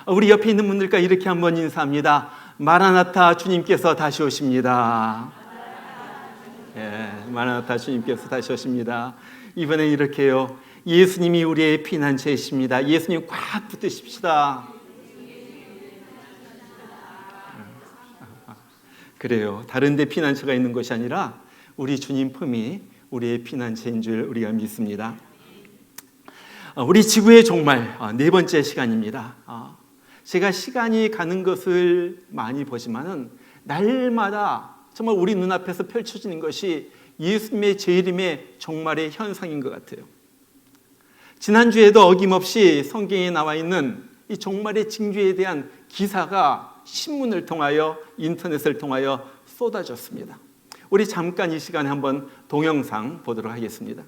우리 옆에 있는 분들과 이렇게 한번 인사합니다. 마라나타 주님께서 다시 오십니다. 예, 마라나타 주님께서 다시 오십니다. 이번엔 이렇게요. 예수님이 우리의 피난처이십니다. 예수님 꽉 붙드십시다. 그래요. 다른 데 피난처가 있는 것이 아니라 우리 주님 품이 우리의 피난처인 줄 우리가 믿습니다. 우리 지구의 종말 네 번째 시간입니다. 제가 시간이 가는 것을 많이 보지만은 날마다 정말 우리 눈앞에서 펼쳐지는 것이 예수님의 재림의 종말의 현상인 것 같아요. 지난주에도 어김없이 성경에 나와 있는 이 종말의 징조에 대한 기사가 신문을 통하여 인터넷을 통하여 쏟아졌습니다. 우리 잠깐 이 시간에 한번 동영상 보도록 하겠습니다.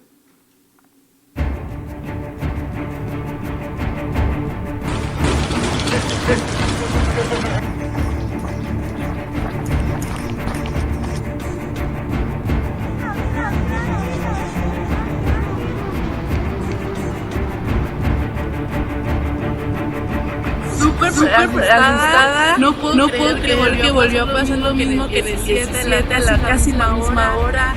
Súper asustada, no puedo creer que volvió a pasar lo mismo que de 7 a la casi la misma hora.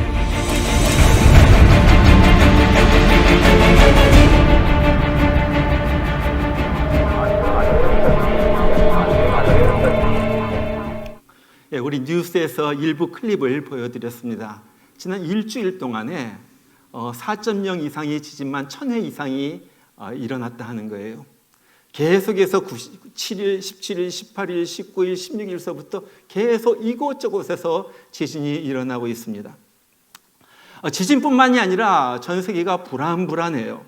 예, 우리 뉴스에서 일부 클립을 보여드렸습니다. 지난 일주일 동안에 4.0 이상의 지진만 1000회 이상이 일어났다 하는 거예요. 계속해서 7일, 17일, 18일, 19일, 16일서부터 계속 이곳저곳에서 지진이 일어나고 있습니다. 지진뿐만이 아니라 전 세계가 불안해요.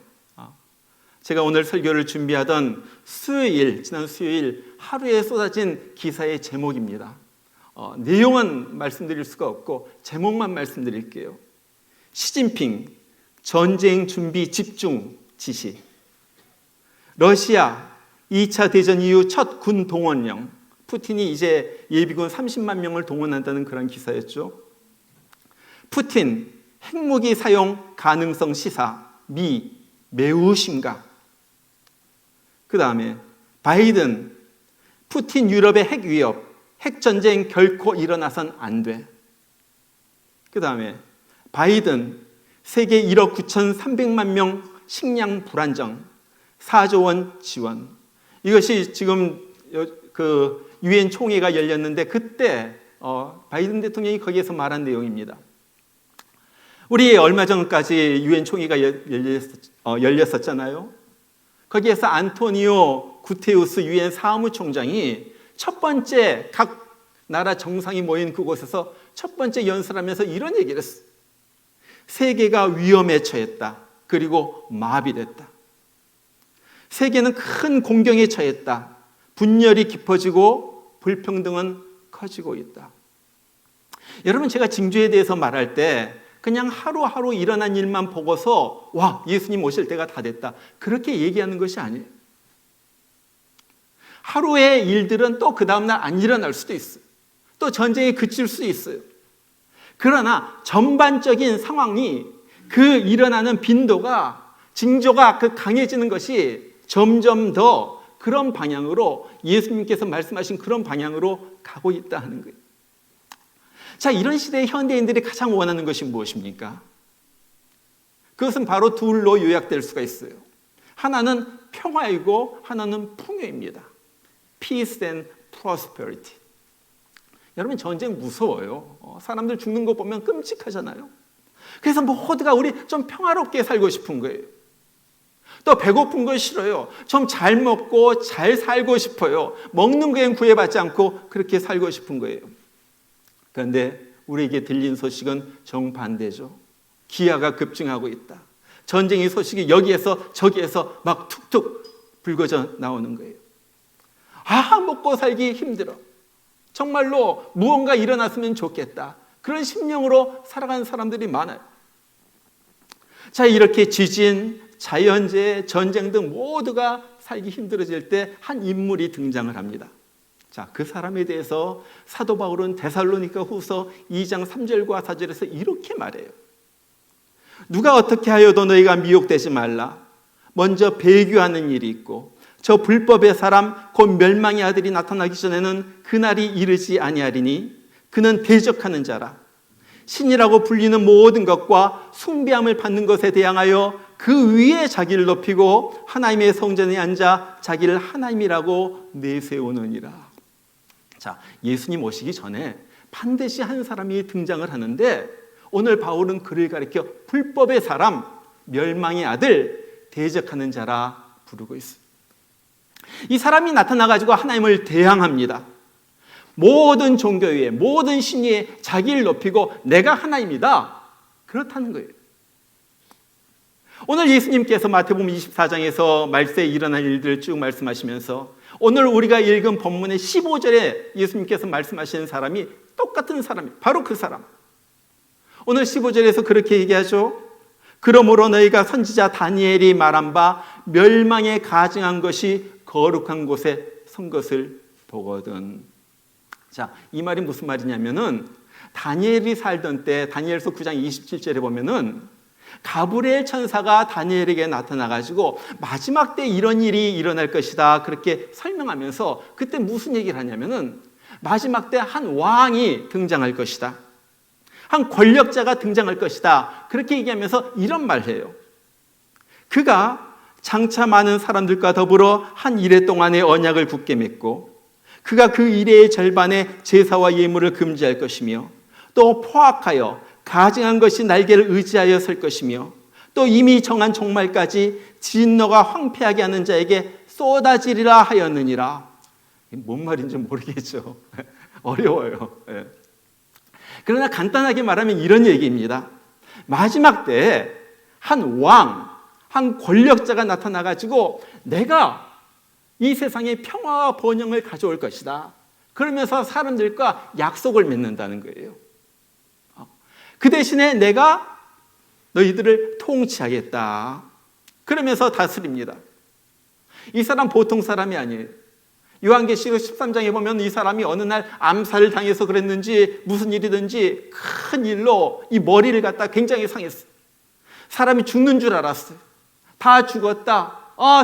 제가 오늘 설교를 준비하던 지난 수요일 하루에 쏟아진 기사의 제목입니다. 내용은 말씀드릴 수가 없고 제목만 말씀드릴게요. 시진핑 전쟁 준비 집중 지시. 러시아 2차 대전 이후 첫 군 동원령. 푸틴이 이제 예비군 30만 명을 동원한다는 그런 기사였죠. 푸틴 핵무기 사용 가능성 시사. 미 매우 심각. 그 다음에 바이든 푸틴 유럽의 핵 위협. 핵전쟁 결코 일어나선 안 돼. 그 다음에 바이든 세계 1억 9,300만 명 식량 불안정 4조 원 지원. 이것이 지금 그 유엔 총회가 열렸는데 그때 바이든 대통령이 거기에서 말한 내용입니다. 우리 얼마 전까지 유엔 총회가 열렸었잖아요. 거기에서 안토니오 구테우스 유엔 사무총장이 첫 번째 각 나라 정상이 모인 그곳에서 첫 번째 연설하면서 이런 얘기를 했어요. 세계가 위험에 처했다. 그리고 마비됐다. 세계는 큰 공경에 처했다. 분열이 깊어지고 불평등은 커지고 있다. 여러분, 제가 징조에 대해서 말할 때 그냥 하루하루 일어난 일만 보고서 와, 예수님 오실 때가 다 됐다. 그렇게 얘기하는 것이 아니에요. 하루의 일들은 또 그 다음날 안 일어날 수도 있어요. 또 전쟁이 그칠 수 있어요. 그러나 전반적인 상황이 그 일어나는 빈도가 징조가 강해지는 것이 점점 더 그런 방향으로 예수님께서 말씀하신 그런 방향으로 가고 있다 하는 거예요. 자, 이런 시대의 현대인들이 가장 원하는 것이 무엇입니까? 그것은 바로 둘로 요약될 수가 있어요. 하나는 평화이고 하나는 풍요입니다. Peace and prosperity. 여러분, 전쟁 무서워요. 사람들 죽는 거 보면 끔찍하잖아요. 그래서 모두가 우리 좀 평화롭게 살고 싶은 거예요. 또 배고픈 거 싫어요. 좀 잘 먹고 잘 살고 싶어요. 먹는 거엔 구애받지 않고 그렇게 살고 싶은 거예요. 그런데 우리에게 들린 소식은 정반대죠. 기아가 급증하고 있다. 전쟁의 소식이 여기에서 저기에서 막 툭툭 불거져 나오는 거예요. 먹고 살기 힘들어. 정말로 무언가 일어났으면 좋겠다. 그런 심령으로 살아가는 사람들이 많아요. 자, 이렇게 지진, 자연재해, 전쟁 등 모두가 살기 힘들어질 때 한 인물이 등장을 합니다. 자, 그 사람에 대해서 사도 바울은 데살로니가 후서 2장 3절과 4절에서 이렇게 말해요. 누가 어떻게 하여도 너희가 미혹되지 말라. 먼저 배교하는 일이 있고 저 불법의 사람 곧 멸망의 아들이 나타나기 전에는 그날이 이르지 아니하리니 그는 대적하는 자라. 신이라고 불리는 모든 것과 숭배함을 받는 것에 대항하여 그 위에 자기를 높이고 하나님의 성전에 앉아 자기를 하나님이라고 내세우느니라. 자, 예수님 오시기 전에 반드시 한 사람이 등장을 하는데 오늘 바울은 그를 가리켜 불법의 사람, 멸망의 아들, 대적하는 자라 부르고 있습니다. 이 사람이 나타나가지고 하나님을 대항합니다. 모든 종교 위에, 모든 신 위에 자기를 높이고 내가 하나님이다. 그렇다는 거예요. 오늘 예수님께서 마태복음 24장에서 말세에 일어날 일들을 쭉 말씀하시면서 오늘 우리가 읽은 본문의 15절에 예수님께서 말씀하시는 사람이 똑같은 사람이에요. 바로 그 사람. 오늘 15절에서 그렇게 얘기하죠. 그러므로 너희가 선지자 다니엘이 말한 바 멸망에 가증한 것이 거룩한 곳에 선 것을 보거든. 자, 이 말이 무슨 말이냐면은 다니엘이 살던 때 다니엘서 9장 27절에 보면은 가브리엘 천사가 다니엘에게 나타나가지고 마지막 때 이런 일이 일어날 것이다 그렇게 설명하면서 그때 무슨 얘기를 하냐면은 마지막 때 한 왕이 등장할 것이다. 한 권력자가 등장할 것이다. 그렇게 얘기하면서 이런 말을 해요. 그가 장차 많은 사람들과 더불어 한 이레 동안의 언약을 굳게 맺고 그가 그 이레의 절반의 제사와 예물을 금지할 것이며 또 포악하여 가증한 것이 날개를 의지하여 설 것이며 또 이미 정한 종말까지 진노가 황폐하게 하는 자에게 쏟아지리라 하였느니라. 뭔 말인지 모르겠죠. 어려워요. 그러나 간단하게 말하면 이런 얘기입니다. 마지막 때 한 왕, 한 권력자가 나타나가지고 내가 이 세상에 평화와 번영을 가져올 것이다. 그러면서 사람들과 약속을 맺는다는 거예요. 그 대신에 내가 너희들을 통치하겠다. 그러면서 다스립니다. 이 사람 보통 사람이 아니에요. 요한계시록 13장에 보면 이 사람이 어느 날 암살을 당해서 그랬는지 무슨 일이든지 큰 일로 이 머리를 갖다 굉장히 상했어요. 사람이 죽는 줄 알았어요. 다 죽었다.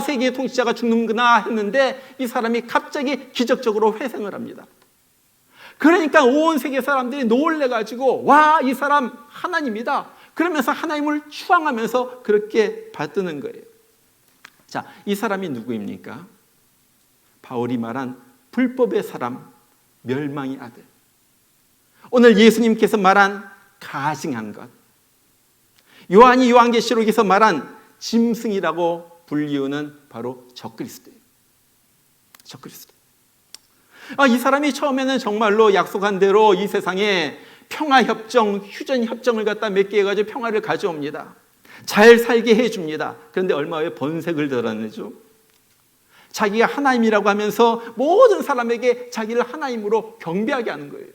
세계의 통치자가 죽는구나 했는데 이 사람이 갑자기 기적적으로 회생을 합니다. 그러니까 온 세계 사람들이 놀래가지고 와, 이 사람 하나님이다. 그러면서 하나님을 추앙하면서 그렇게 받드는 거예요. 자, 이 사람이 누구입니까? 바울이 말한 불법의 사람, 멸망의 아들. 오늘 예수님께서 말한 가증한 것. 요한이 요한계시록에서 말한 짐승이라고 불리우는 바로 적그리스도예요. 적그리스도. 이 사람이 처음에는 정말로 약속한 대로 이 세상에 평화협정, 휴전협정을 갖다 맺게 해가지고 평화를 가져옵니다. 잘 살게 해줍니다. 그런데 얼마 후에 번색을 드러내죠. 자기가 하나님이라고 하면서 모든 사람에게 자기를 하나님으로 경배하게 하는 거예요.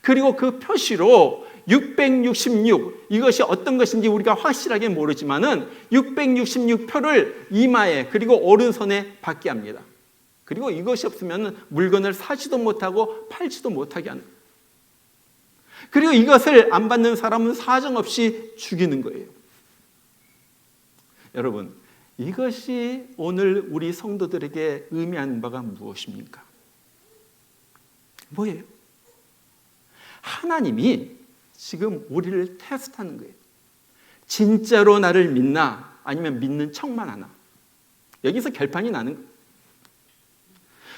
그리고 그 표시로 666, 이것이 어떤 것인지 우리가 확실하게 모르지만은 666표를 이마에 그리고 오른손에 받게 합니다. 그리고 이것이 없으면 물건을 사지도 못하고 팔지도 못하게 하는 거예요. 그리고 이것을 안 받는 사람은 사정없이 죽이는 거예요. 여러분, 이것이 오늘 우리 성도들에게 의미하는 바가 무엇입니까? 뭐예요? 하나님이 지금 우리를 테스트하는 거예요. 진짜로 나를 믿나? 아니면 믿는 척만 하나? 여기서 결판이 나는 거예요.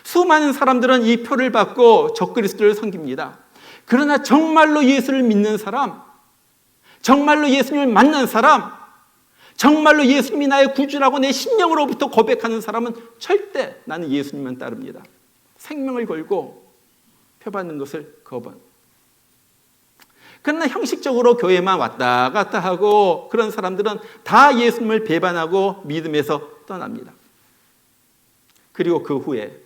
수많은 사람들은 이 표를 받고 적그리스도를 섬깁니다. 그러나 정말로 예수를 믿는 사람, 정말로 예수님을 만난 사람, 정말로 예수님이 나의 구주라고 내 심령으로부터 고백하는 사람은 절대 나는 예수님만 따릅니다. 생명을 걸고 표받는 것을 거부합니다. 그러나 형식적으로 교회만 왔다 갔다 하고 그런 사람들은 다 예수님을 배반하고 믿음에서 떠납니다. 그리고 그 후에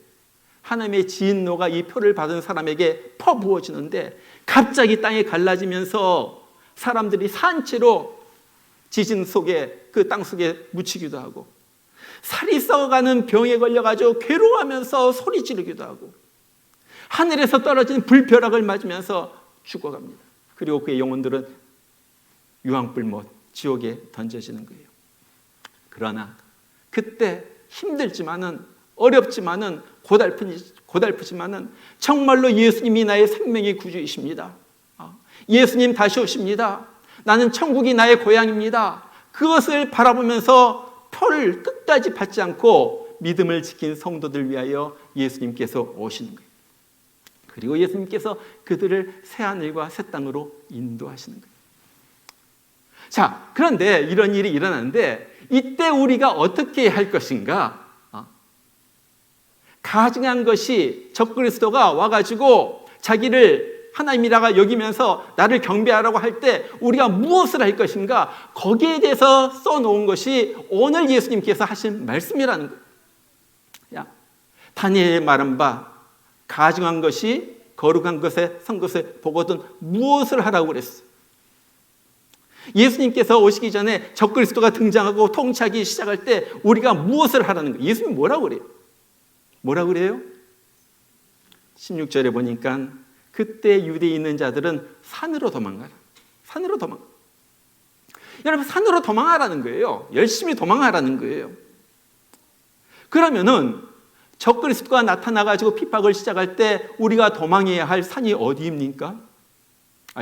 하나님의 진노가 이 표를 받은 사람에게 퍼부어지는데 갑자기 땅에 갈라지면서 사람들이 산채로 지진 속에 그 땅 속에 묻히기도 하고 살이 썩어가는 병에 걸려가지고 괴로워하면서 소리 지르기도 하고 하늘에서 떨어진 불벼락을 맞으면서 죽어갑니다. 그리고 그의 영혼들은 유황불못 지옥에 던져지는 거예요. 그러나 그때 힘들지만은 어렵지만은 고달프지만은 정말로 예수님이 나의 생명의 구주이십니다. 예수님 다시 오십니다. 나는 천국이 나의 고향입니다. 그것을 바라보면서 표를 끝까지 받지 않고 믿음을 지킨 성도들 위하여 예수님께서 오시는 거예요. 그리고 예수님께서 그들을 새하늘과 새 땅으로 인도하시는 거예요. 자, 그런데 이런 일이 일어나는데 이때 우리가 어떻게 할 것인가? 가증한 것이 적그리스도가 와가지고 자기를 하나님이라고 여기면서 나를 경배하라고 할 때 우리가 무엇을 할 것인가? 거기에 대해서 써놓은 것이 오늘 예수님께서 하신 말씀이라는 거예요. 야, 다니엘이 말한 바 가증한 것이 거룩한 것에 선 것에 보거든 무엇을 하라고 그랬어요? 예수님께서 오시기 전에 적그리스도가 등장하고 통치하기 시작할 때 우리가 무엇을 하라는 거예요? 예수님 뭐라고 그래요? 뭐라고 그래요? 16절에 보니까 그때 유대에 있는 자들은 산으로 도망가라. 산으로 도망가. 여러분, 산으로 도망하라는 거예요. 열심히 도망하라는 거예요. 그러면은 적그리스도가 나타나가지고 핍박을 시작할 때 우리가 도망해야 할 산이 어디입니까?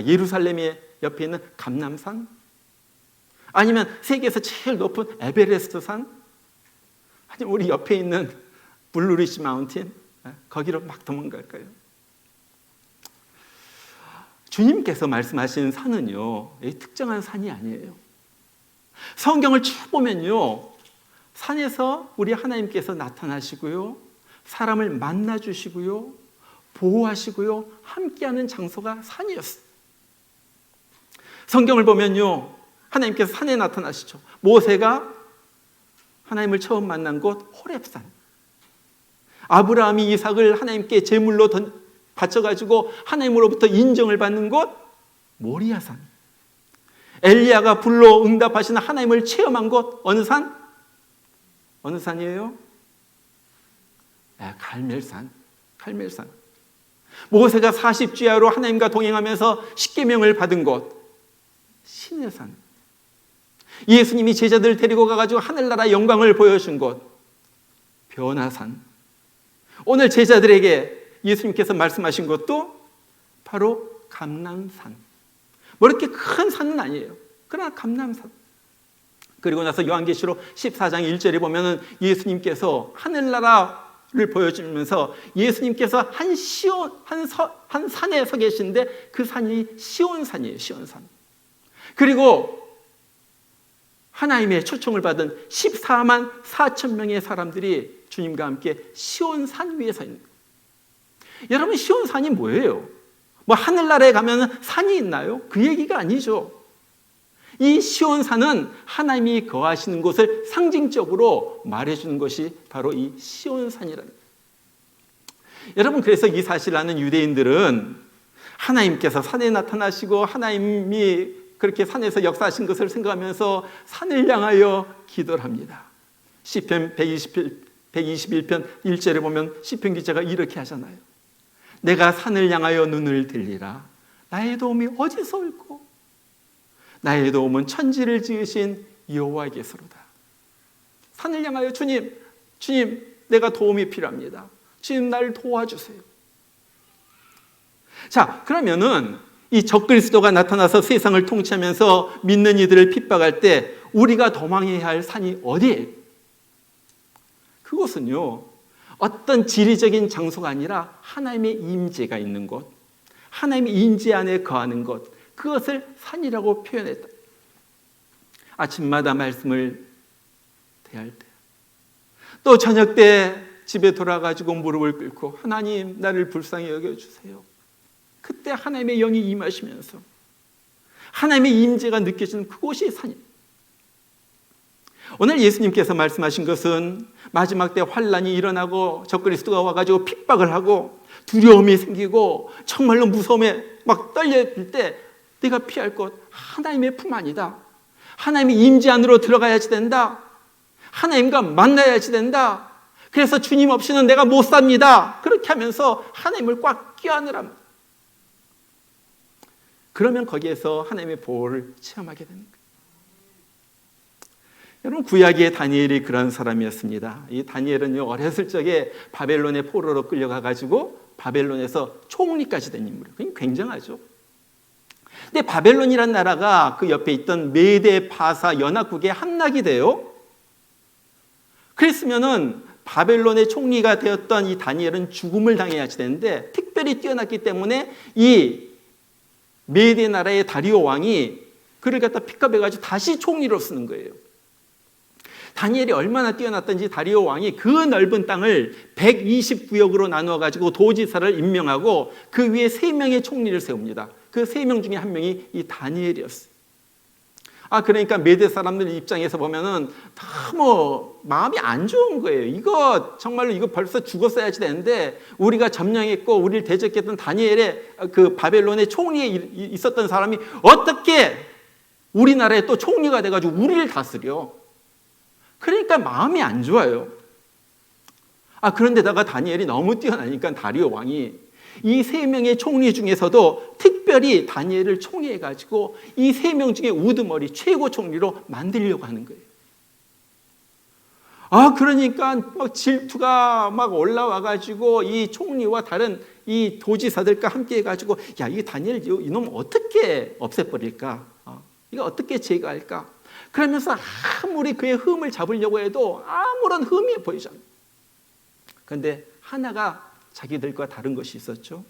예루살렘의 옆에 있는 감람산? 아니면 세계에서 제일 높은 에베레스트 산? 아니면 우리 옆에 있는 블루리시 마운틴? 거기로 막 도망갈까요? 주님께서 말씀하신 산은요, 특정한 산이 아니에요. 성경을 쭉 보면요, 산에서 우리 하나님께서 나타나시고요, 사람을 만나주시고요, 보호하시고요, 함께하는 장소가 산이었어요. 성경을 보면요, 하나님께서 산에 나타나시죠. 모세가 하나님을 처음 만난 곳 호렙산. 아브라함이 이삭을 하나님께 제물로 바쳐가지고 하나님으로부터 인정을 받는 곳 모리아산. 엘리야가 불로 응답하시는 하나님을 체험한 곳 어느 산? 어느 산이에요? 갈멜산. 갈멜산. 모세가 40주야로 하나님과 동행하면서 십계명을 받은 곳 시내산. 예수님이 제자들 데리고 가가지고 하늘나라 영광을 보여준 곳 변화산. 오늘 제자들에게 예수님께서 말씀하신 것도 바로 감람산. 뭐 이렇게 큰 산은 아니에요. 그러나 감람산. 그리고 나서 요한계시록 14장 1절에 보면은 예수님께서 하늘나라를 보여주면서 예수님께서 한 산에 서 계신데 그 산이 시온산이에요. 시온산. 그리고 하나님의 초청을 받은 14만 4천 명의 사람들이 주님과 함께 시온산 위에 서 있는 거예요. 여러분, 시온산이 뭐예요? 뭐 하늘나라에 가면 산이 있나요? 그 얘기가 아니죠. 이 시온산은 하나님이 거하시는 곳을 상징적으로 말해주는 것이 바로 이 시온산이라는 거예요. 여러분, 그래서 이 사실을 아는 유대인들은 하나님께서 산에 나타나시고 하나님이 그렇게 산에서 역사하신 것을 생각하면서 산을 향하여 기도를 합니다. 시편 121편 1절에 보면 시편 기자가 이렇게 하잖아요. 내가 산을 향하여 눈을 들리라. 나의 도움이 어디서 올고 나의 도움은 천지를 지으신 여호와께서로다. 산을 향하여 주님, 내가 도움이 필요합니다. 주님, 나를 도와주세요. 자, 그러면은 이 적그리스도가 나타나서 세상을 통치하면서 믿는 이들을 핍박할 때 우리가 도망해야 할 산이 어디예요? 그것은요, 어떤 지리적인 장소가 아니라 하나님의 임재가 있는 곳, 하나님의 임재 안에 거하는 곳, 그것을 산이라고 표현했다. 아침마다 말씀을 대할 때, 또 저녁 때 집에 돌아가지고 무릎을 꿇고 하나님, 나를 불쌍히 여겨주세요. 그때 하나님의 영이 임하시면서 하나님의 임재가 느껴지는 그곳이 산입니다. 오늘 예수님께서 말씀하신 것은 마지막 때 환란이 일어나고 적그리스도가 와가지고 핍박을 하고 두려움이 생기고 정말로 무서움에 막 떨릴 때 내가 피할 곳 하나님의 품 안이다. 하나님의 임재 안으로 들어가야지 된다. 하나님과 만나야지 된다. 그래서 주님 없이는 내가 못 삽니다. 그렇게 하면서 하나님을 꽉 껴안으라. 그러면 거기에서 하나님의 보호를 체험하게 되는 거예요. 여러분, 구약의 다니엘이 그런 사람이었습니다. 이 다니엘은요, 어렸을 적에 바벨론의 포로로 끌려가가지고 바벨론에서 총리까지 된 인물이에요. 굉장하죠. 근데 바벨론이란 나라가 그 옆에 있던 메데 바사 연합국의 함락이 돼요. 그랬으면은 바벨론의 총리가 되었던 이 다니엘은 죽음을 당해야 되는데 특별히 뛰어났기 때문에 이 메데 나라의 다리오 왕이 그를 갖다 픽업해가지고 다시 총리로 쓰는 거예요. 다니엘이 얼마나 뛰어났던지 다리오 왕이 그 넓은 땅을 120구역으로 나누어가지고 도지사를 임명하고 그 위에 3명의 총리를 세웁니다. 그 3명 중에 한 명이 이 다니엘이었어요. 그러니까 메대 사람들 입장에서 보면은 너무 마음이 안 좋은 거예요. 이거 정말로 이거 벌써 죽었어야지 되는데 우리가 점령했고 우리를 대적했던 다니엘의 그 바벨론의 총리에 있었던 사람이 어떻게 우리나라에 또 총리가 돼가지고 우리를 다스려? 그러니까 마음이 안 좋아요. 그런데다가 다니엘이 너무 뛰어나니까 다리오 왕이 이 3명의 총리 중에서도 특별히 다니엘을 총애해가지고 이 3명 중에 우두머리 최고 총리로 만들려고 하는 거예요. 그러니까 막 질투가 막 올라와가지고 이 총리와 다른 이 도지사들과 함께 해가지고 이 다니엘 이놈 어떻게 없애버릴까? 이거 어떻게 제거할까? 그러면서 아무리 그의 흠을 잡으려고 해도 아무런 흠이 보이지 않아요. 그런데 하나가 자기들과 다른 것이 있었죠.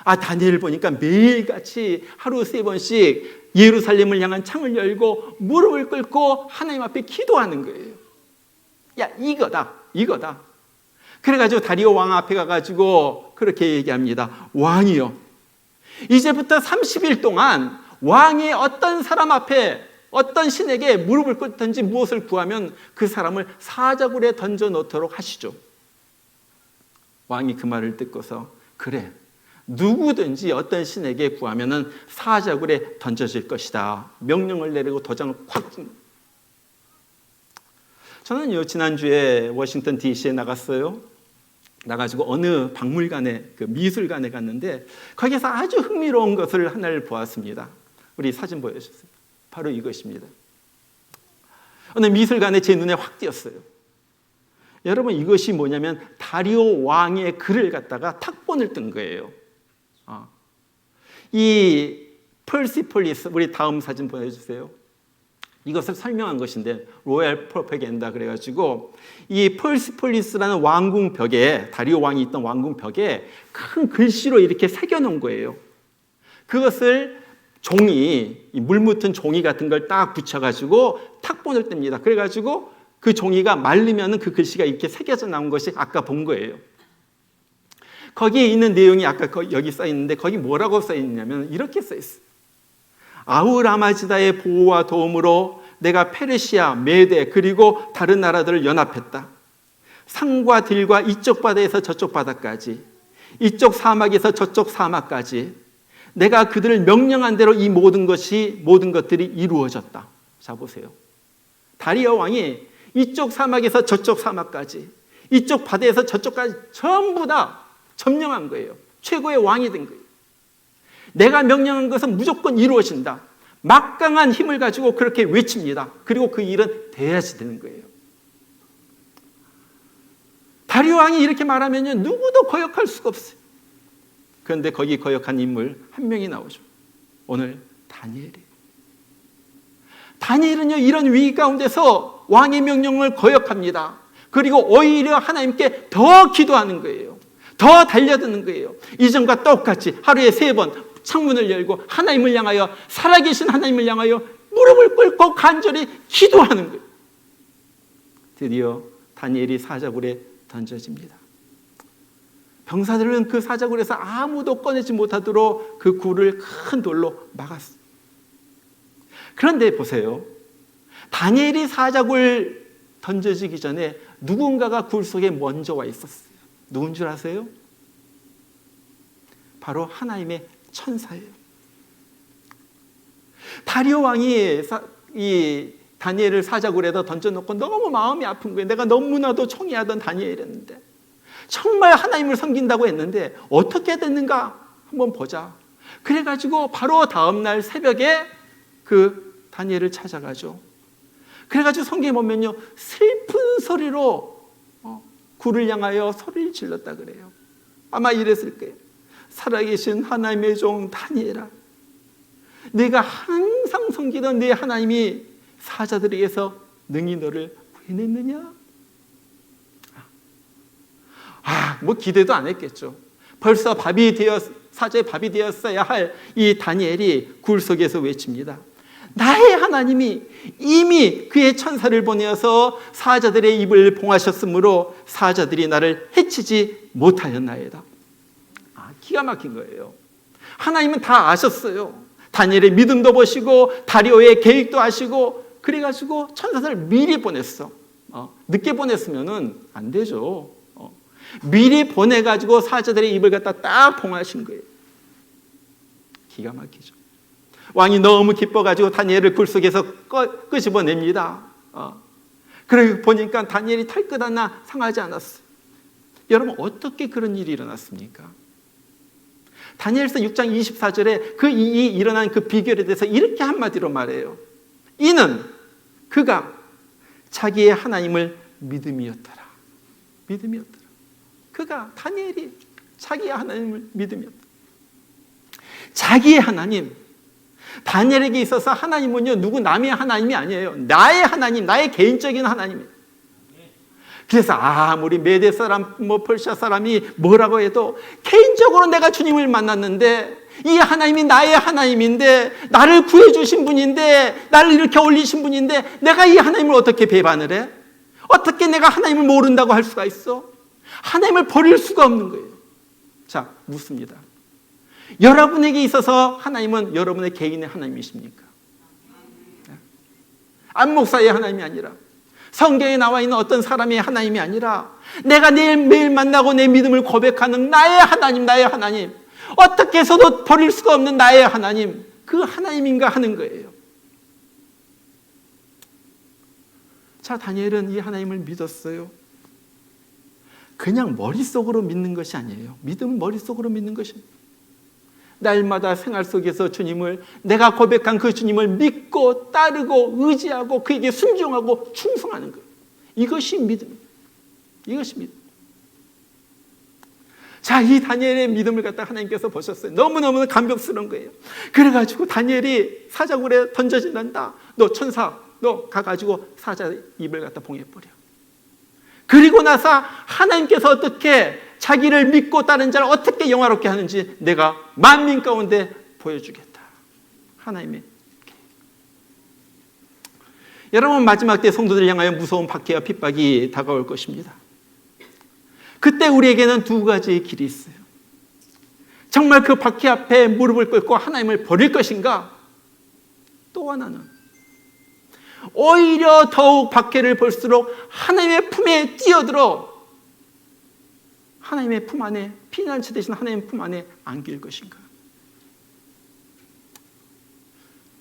다니엘을 보니까 매일같이 하루 3번씩 예루살렘을 향한 창을 열고 무릎을 꿇고 하나님 앞에 기도하는 거예요. 이거다. 그래가지고 다리오 왕 앞에 가가지고 그렇게 얘기합니다. 왕이요, 이제부터 30일 동안 왕의 어떤 사람 앞에 어떤 신에게 무릎을 꿇든지 무엇을 구하면 그 사람을 사자굴에 던져 놓도록 하시죠. 왕이 그 말을 듣고서 그래, 누구든지 어떤 신에게 구하면 사자굴에 던져질 것이다. 명령을 내리고 도장을 콱 찍는. 저는요, 지난주에 워싱턴 DC에 나갔어요. 나가지고 어느 박물관에, 그 미술관에 갔는데 거기서 아주 흥미로운 것을 하나를 보았습니다. 우리 사진 보여주세요. 바로 이것입니다. 어느 미술관에 제 눈에 확 띄었어요. 여러분, 이것이 뭐냐면 다리오 왕의 글을 갖다가 탁본을 뜬 거예요. 이 펄시폴리스, 우리 다음 사진 보여주세요. 이것을 설명한 것인데 로얄 프로페겐다 그래가지고 이 펄시폴리스라는 왕궁 벽에, 다리오 왕이 있던 왕궁 벽에 큰 글씨로 이렇게 새겨놓은 거예요. 그것을 종이, 물 묻은 종이 같은 걸 딱 붙여가지고 탁본을 뗍니다. 그래가지고 그 종이가 말리면 그 글씨가 이렇게 새겨져 나온 것이 아까 본 거예요. 거기에 있는 내용이 아까 여기 써 있는데 거기 뭐라고 써 있냐면 이렇게 써 있어요. 아후라마지다의 보호와 도움으로 내가 페르시아, 메데 그리고 다른 나라들을 연합했다. 상과 딜과 이쪽 바다에서 저쪽 바다까지, 이쪽 사막에서 저쪽 사막까지 내가 그들을 명령한 대로 이 모든 것들이 이루어졌다. 자, 보세요. 다리오 왕이 이쪽 사막에서 저쪽 사막까지, 이쪽 바다에서 저쪽까지 전부 다 점령한 거예요. 최고의 왕이 된 거예요. 내가 명령한 것은 무조건 이루어진다. 막강한 힘을 가지고 그렇게 외칩니다. 그리고 그 일은 돼야지 되는 거예요. 다리오 왕이 이렇게 말하면 누구도 거역할 수가 없어요. 그런데 거기 거역한 인물 한 명이 나오죠. 오늘 다니엘이에요. 다니엘은요, 이런 위기 가운데서 왕의 명령을 거역합니다. 그리고 오히려 하나님께 더 기도하는 거예요. 더 달려드는 거예요. 이전과 똑같이 하루에 3번 창문을 열고 하나님을 향하여, 살아계신 하나님을 향하여 무릎을 꿇고 간절히 기도하는 거예요. 드디어 다니엘이 사자굴에 던져집니다. 병사들은 그 사자굴에서 아무도 꺼내지 못하도록 그 굴을 큰 돌로 막았어요. 그런데 보세요. 다니엘이 사자굴 던져지기 전에 누군가가 굴 속에 먼저 와 있었어요. 누군 줄 아세요? 바로 하나님의 천사예요. 다리오 왕이 이 다니엘을 사자굴에다 던져놓고 너무 마음이 아픈 거예요. 내가 너무나도 총애하던 다니엘이었는데 정말 하나님을 섬긴다고 했는데 어떻게 됐는가 한번 보자. 그래가지고 바로 다음날 새벽에 그 다니엘을 찾아가죠. 그래가지고 성경에 보면요, 슬픈 소리로 굴을 향하여 소리를 질렀다 그래요. 아마 이랬을 거예요. 살아계신 하나님의 종 다니엘아, 내가 항상 섬기던 내 하나님이 사자들에게서 능히 너를 구해냈느냐? 뭐 기대도 안 했겠죠. 벌써 사자의 밥이 되었어야 할 이 다니엘이 굴 속에서 외칩니다. 나의 하나님이 이미 그의 천사를 보내어서 사자들의 입을 봉하셨으므로 사자들이 나를 해치지 못하였나이다. 기가 막힌 거예요. 하나님은 다 아셨어요. 다니엘의 믿음도 보시고 다리오의 계획도 아시고, 그래가지고 천사들을 미리 보냈어. 늦게 보냈으면 안 되죠. 미리 보내가지고 사자들의 입을 갖다 딱 봉하신 거예요. 기가 막히죠. 왕이 너무 기뻐가지고 다니엘을 굴 속에서 끄집어냅니다. 그러고 보니까 다니엘이 탈끝 하나 상하지 않았어요. 여러분, 어떻게 그런 일이 일어났습니까? 다니엘서 6장 24절에 이 일어난 그 비결에 대해서 이렇게 한마디로 말해요. 이는 그가 자기의 하나님을 믿음이었더라. 믿음이었더라. 그가, 다니엘이 자기의 하나님을 믿음이었더라. 자기의 하나님. 다니엘에게 있어서 하나님은요, 누구 남의 하나님이 아니에요. 나의 하나님, 나의 개인적인 하나님이에요. 그래서 아무리 메대 사람, 퍼시아 사람이 뭐라고 해도 개인적으로 내가 주님을 만났는데, 이 하나님이 나의 하나님인데, 나를 구해주신 분인데, 나를 이렇게 올리신 분인데, 내가 이 하나님을 어떻게 배반을 해? 어떻게 내가 하나님을 모른다고 할 수가 있어? 하나님을 버릴 수가 없는 거예요. 자, 묻습니다. 여러분에게 있어서 하나님은 여러분의 개인의 하나님이십니까? 안 목사의 하나님이 아니라, 성경에 나와 있는 어떤 사람의 하나님이 아니라, 내가 매일 만나고 내 믿음을 고백하는 나의 하나님, 나의 하나님, 어떻게 해서도 버릴 수가 없는 나의 하나님, 그 하나님인가 하는 거예요. 자, 다니엘은 이 하나님을 믿었어요. 그냥 머릿속으로 믿는 것이 아니에요. 믿음은 머릿속으로 믿는 것입니다. 날마다 생활 속에서 주님을, 내가 고백한 그 주님을 믿고 따르고 의지하고 그에게 순종하고 충성하는 거예요. 이것이 믿음입니다. 이것이 믿음. 자, 이 다니엘의 믿음을 갖다 하나님께서 보셨어요. 너무너무 감격스러운 거예요. 그래가지고 다니엘이 사자굴에 던져진단다. 너 천사, 너 가가지고 사자 입을 갖다 봉해버려. 그리고 나서 하나님께서 어떻게 자기를 믿고 따른 자를 어떻게 영화롭게 하는지 내가 만민 가운데 보여주겠다. 하나님의. 여러분, 마지막 때 성도들을 향하여 무서운 박해와 핍박이 다가올 것입니다. 그때 우리에게는 두 가지의 길이 있어요. 정말 그 박해 앞에 무릎을 꿇고 하나님을 버릴 것인가? 또 하나는 오히려 더욱 박해를 볼수록 하나님의 품에 뛰어들어 하나님의 품 안에, 피난처 되신 하나님의 품 안에 안길 것인가?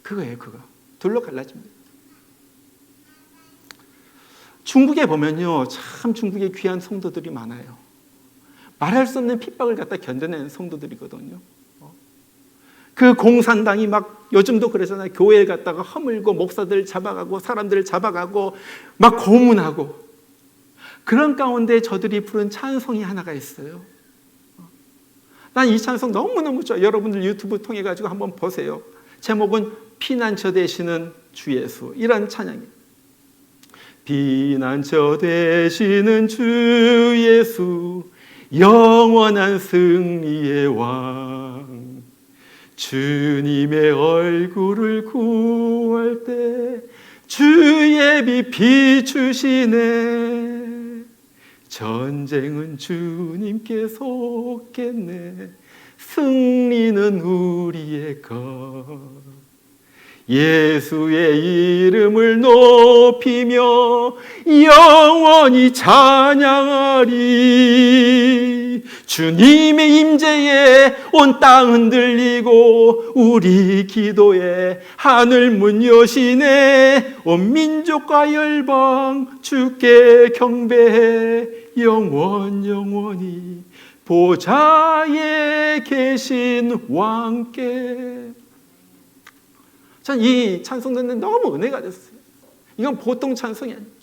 그거예요, 그거. 둘로 갈라집니다. 중국에 보면요, 참 중국에 귀한 성도들이 많아요. 말할 수 없는 핍박을 갖다 견뎌내는 성도들이거든요. 그 공산당이 막 요즘도 그러잖아요. 교회를 갖다가 허물고 목사들을 잡아가고 사람들을 잡아가고 막 고문하고, 그런 가운데 저들이 부른 찬송이 하나가 있어요. 난 이 찬송 너무너무 좋아요. 여러분들 유튜브 통해 가지고 한번 보세요. 제목은 피난처 되시는 주 예수, 이런 찬양이에요. 피난처 되시는 주 예수, 영원한 승리의 왕, 주님의 얼굴을 구할 때 주의 빛 비추시네. 전쟁은 주님께 속겠네. 승리는 우리의 것. 예수의 이름을 높이며 영원히 찬양하리. 주님의 임재에 온 땅 흔들리고 우리 기도에 하늘 문 여시네. 온 민족과 열방 주께 경배해. 영원히 보좌에 계신 왕께. 전 이 찬송 듣는데 너무 은혜가 됐어요. 이건 보통 찬송이 아니에요.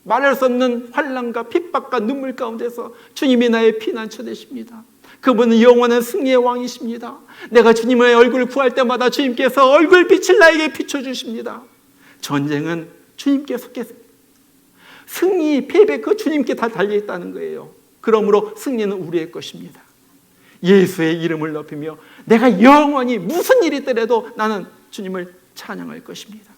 말할 수 없는 환난과 핍박과 눈물 가운데서 주님이 나의 피난처 되십니다. 그분은 영원한 승리의 왕이십니다. 내가 주님의 얼굴을 구할 때마다 주님께서 얼굴빛을 나에게 비춰주십니다. 전쟁은 주님께 속했습니다. 승리, 패배 그 주님께 다 달려있다는 거예요. 그러므로 승리는 우리의 것입니다. 예수의 이름을 높이며 내가 영원히 무슨 일이 있더라도 나는 주님을 찬양할 것입니다.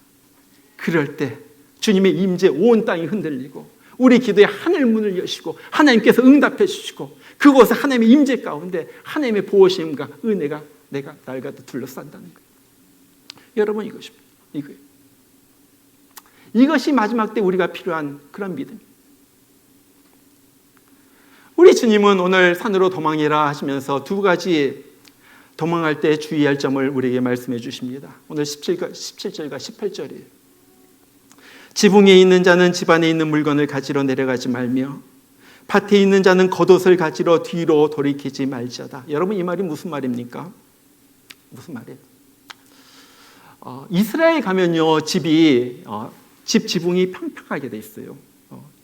그럴 때 주님의 임재 온 땅이 흔들리고 우리 기도에 하늘 문을 여시고 하나님께서 응답해 주시고 그곳에 하나님의 임재 가운데 하나님의 보호심과 은혜가 내가 날가도 둘러싼다는 거예요. 여러분 이것입니다. 이거예요. 이것이 마지막 때 우리가 필요한 그런 믿음입니다. 우리 주님은 오늘 산으로 도망해라 하시면서 두 가지 도망할 때 주의할 점을 우리에게 말씀해 주십니다. 오늘 17절과 18절이에요. 지붕에 있는 자는 집안에 있는 물건을 가지러 내려가지 말며 밭에 있는 자는 겉옷을 가지러 뒤로 돌이키지 말지어다. 여러분 이 말이 무슨 말입니까? 무슨 말이에요? 이스라엘 가면요 집 지붕이 평평하게 돼 있어요.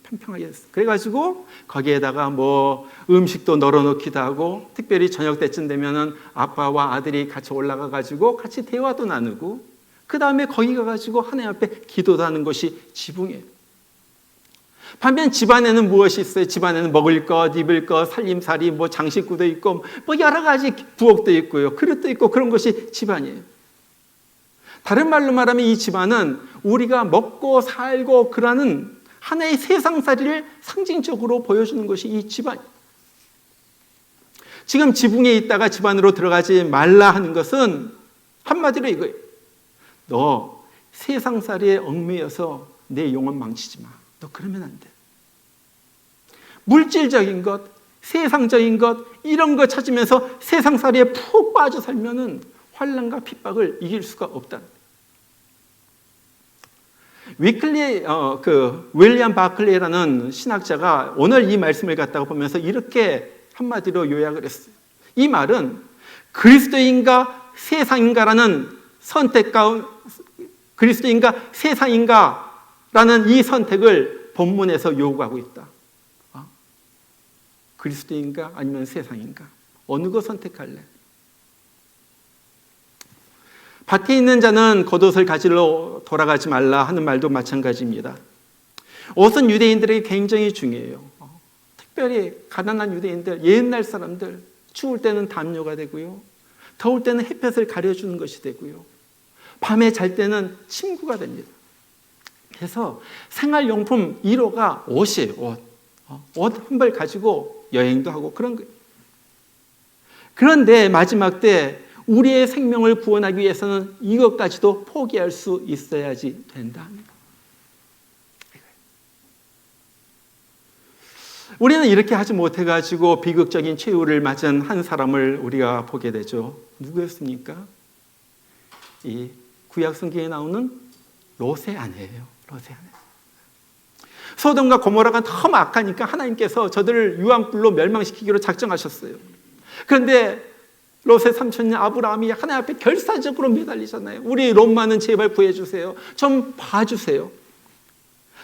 평평하게 됐어요. 그래가지고 거기에다가 뭐 음식도 널어놓기도 하고 특별히 저녁 때쯤 되면은 아빠와 아들이 같이 올라가가지고 같이 대화도 나누고 그 다음에 거기 가가지고 하나님 앞에 기도도 하는 것이 지붕이에요. 반면 집안에는 무엇이 있어요? 집안에는 먹을 것, 입을 것, 살림살이, 뭐 장식구도 있고 뭐 여러 가지 부엌도 있고요. 그릇도 있고 그런 것이 집안이에요. 다른 말로 말하면 이 집안은 우리가 먹고 살고 그러는 하나의 세상살이를 상징적으로 보여주는 것이 이 집안이에요. 지금 지붕에 있다가 집안으로 들어가지 말라 하는 것은 한마디로 이거예요. 너 세상살이에 얽매여서 내 영혼 망치지 마. 너 그러면 안 돼. 물질적인 것, 세상적인 것 이런 거 찾으면서 세상살이에 푹 빠져 살면은 환난과 핍박을 이길 수가 없다. 윌리엄 바클리라는 신학자가 오늘 이 말씀을 갖다가 보면서 이렇게 한마디로 요약을 했어요. 이 말은 그리스도인가 세상인가라는 선택 가운데 그리스도인가 세상인가라는 이 선택을 본문에서 요구하고 있다. 그리스도인가 아니면 세상인가? 어느 거 선택할래? 밭에 있는 자는 겉옷을 가지러 돌아가지 말라 하는 말도 마찬가지입니다. 옷은 유대인들에게 굉장히 중요해요. 특별히 가난한 유대인들, 옛날 사람들 추울 때는 담요가 되고요. 더울 때는 햇볕을 가려주는 것이 되고요. 밤에 잘 때는 침구가 됩니다. 그래서 생활용품 1호가 옷이에요. 옷 한 벌 가지고 여행도 하고 그런 거예요. 그런데 마지막 때 우리의 생명을 구원하기 위해서는 이것까지도 포기할 수 있어야지 된다. 우리는 이렇게 하지 못해가지고 비극적인 최후를 맞은 한 사람을 우리가 보게 되죠. 누구였습니까? 이 구약 성경에 나오는 롯의 아내예요. 롯의 아내. 소돔과 고모라가 너무 악하니까 하나님께서 저들을 유황불로 멸망시키기로 작정하셨어요. 그런데 롯의 삼촌 아브라함이 하나님 앞에 결사적으로 매달리잖아요. 우리 롯만은 제발 구해주세요. 좀 봐주세요.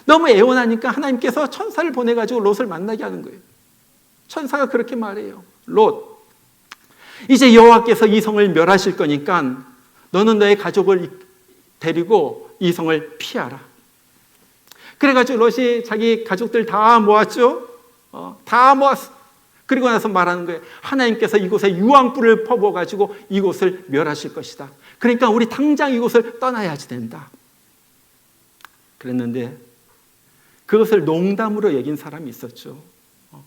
너무 애원하니까 하나님께서 천사를 보내가지고 롯을 만나게 하는 거예요. 천사가 그렇게 말해요. 롯, 이제 여호와께서 이 성을 멸하실 거니까 너는 너의 가족을 데리고 이 성을 피하라. 그래가지고 롯이 자기 가족들 다 모았죠. 다 모았어. 그리고 나서 말하는 거예요. 하나님께서 이곳에 유황불을 퍼부어가지고 이곳을 멸하실 것이다. 그러니까 우리 당장 이곳을 떠나야지 된다. 그랬는데 그것을 농담으로 여긴 사람이 있었죠.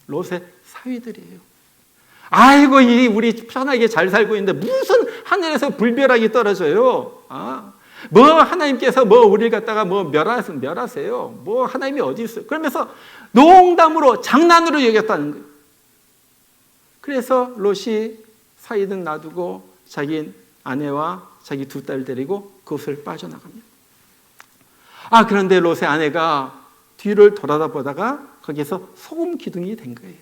롯의 사위들이에요. 아이고 우리 편하게 잘 살고 있는데 무슨 하늘에서 불벼락이 떨어져요. 뭐 하나님께서 뭐 우리를 갖다가 뭐 멸하세요. 뭐 하나님이 어디 있어요. 그러면서 농담으로 장난으로 여겼다는 거예요. 그래서 롯이 사위든 놔두고 자기 아내와 자기 두 딸 데리고 그곳을 빠져나갑니다. 그런데 롯의 아내가 뒤를 돌아다보다가 거기서 소금 기둥이 된 거예요.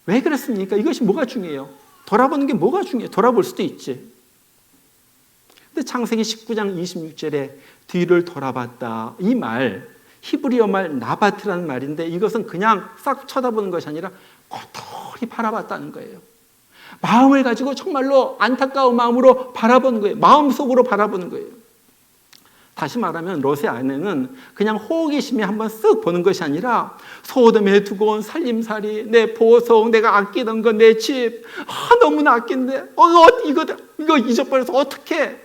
왜 그랬습니까? 이것이 뭐가 중요해요? 돌아보는 게 뭐가 중요해요? 돌아볼 수도 있지. 근데 창세기 19장 26절에 뒤를 돌아봤다. 이 말, 히브리어 말 나바트라는 말인데 이것은 그냥 싹 쳐다보는 것이 아니라 고토히 바라봤다는 거예요. 마음을 가지고 정말로 안타까운 마음으로 바라보는 거예요. 마음속으로 바라보는 거예요. 다시 말하면 롯의 아내는 그냥 호기심에 한번 쓱 보는 것이 아니라 소돔에 두고 온 살림살이, 내 보석, 내가 아끼던 거, 내 집, 너무나 아낀데 이거 잊어버려서 어떡해.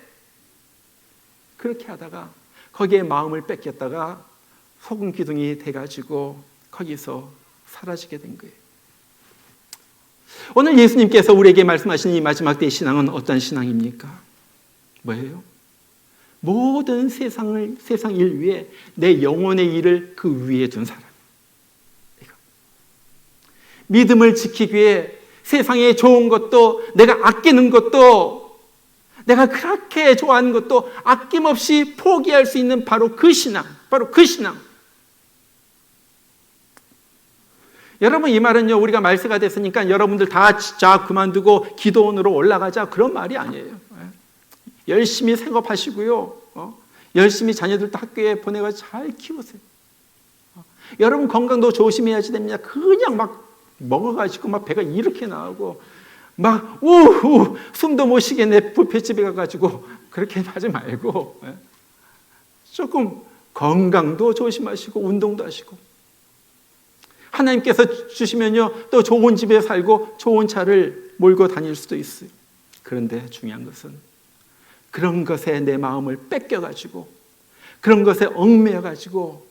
그렇게 하다가 거기에 마음을 뺏겼다가 소금 기둥이 돼가지고 거기서 사라지게 된 거예요. 오늘 예수님께서 우리에게 말씀하신 이 마지막 때의 신앙은 어떤 신앙입니까? 뭐예요? 모든 세상 일 위에 내 영혼의 일을 그 위에 둔 사람. 믿음을 지키기 위해 세상에 좋은 것도, 내가 아끼는 것도, 내가 그렇게 좋아하는 것도 아낌없이 포기할 수 있는 바로 그 신앙. 여러분, 이 말은요, 우리가 말세가 됐으니까 여러분들 다 진짜 그만두고 기도원으로 올라가자, 그런 말이 아니에요. 열심히 생업하시고요, 열심히 자녀들도 학교에 보내서 잘 키우세요. 여러분 건강도 조심해야지 됩니다. 그냥 막 먹어가지고 막 배가 이렇게 나오고 막 우우 숨도 못 쉬겠네 뷔페집에 가가지고 그렇게 하지 말고 조금 건강도 조심하시고 운동도 하시고, 하나님께서 주시면요 또 좋은 집에 살고 좋은 차를 몰고 다닐 수도 있어요. 그런데 중요한 것은 그런 것에 내 마음을 뺏겨가지고 그런 것에 얽매여가지고